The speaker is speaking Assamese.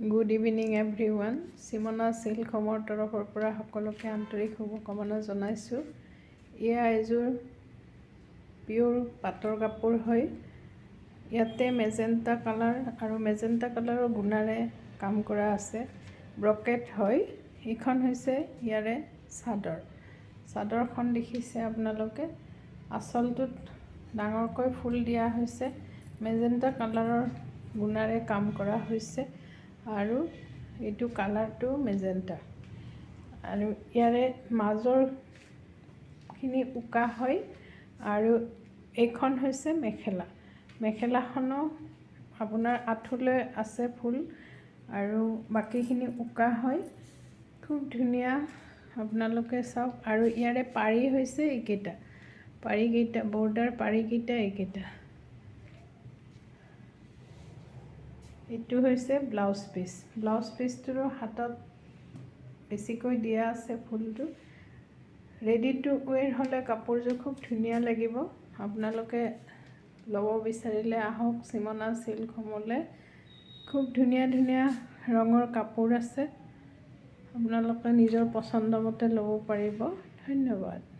Good evening everyone. Simona silk হোমৰ তৰফৰ পৰা সকলোকে আন্তৰিক শুভকামনা জনাইছোঁ। এয়া এযোৰ পিয়'ৰ পাটৰ কাপোৰ হয়। ইয়াতে মেজেণ্টা কালাৰ আৰু মেজেণ্টা কালাৰৰ গুণাৰে কাম কৰা আছে। ব্ৰকেট হয়। এইখন হৈছে ইয়াৰে চাদৰ। চাদৰখন দেখিছে আপোনালোকে। আঁচলটোত ডাঙৰকৈ ফুল দিয়া হৈছে। মেজেণ্টা কালাৰৰ গুণাৰে কাম কৰা হৈছে আৰু এইটো কালাৰটো মেজেণ্টা। আৰু ইয়াৰে মাজৰখিনি উকা হয় আৰু এইখন হৈছে মেখেলা। মেখেলাখনো আপোনাৰ আঁঠুলৈ আছে ফুল আৰু বাকীখিনি উকা হয়। খুব ধুনীয়া, আপোনালোকে চাওক। আৰু ইয়াৰে পাৰি হৈছে এইকেইটা, পাৰিকেইটা বৰ্ডাৰ পাৰিকেইটা এইকেইটা। এইটো হৈছে ব্লাউজ পিচ। ব্লাউজ পিচটোৰো হাতত বেছিকৈ দিয়া আছে ফুলটো। ৰেডি টু ৱেৰ হ'লে কাপোৰযোৰ খুব ধুনীয়া লাগিব। আপোনালোকে ল'ব বিচাৰিলে আহক চিমনা চিল্ক হোমলৈ। খুব ধুনীয়া ধুনীয়া ৰঙৰ কাপোৰ আছে। আপোনালোকে নিজৰ পচন্দ মতে ল'ব পাৰিব। ধন্যবাদ।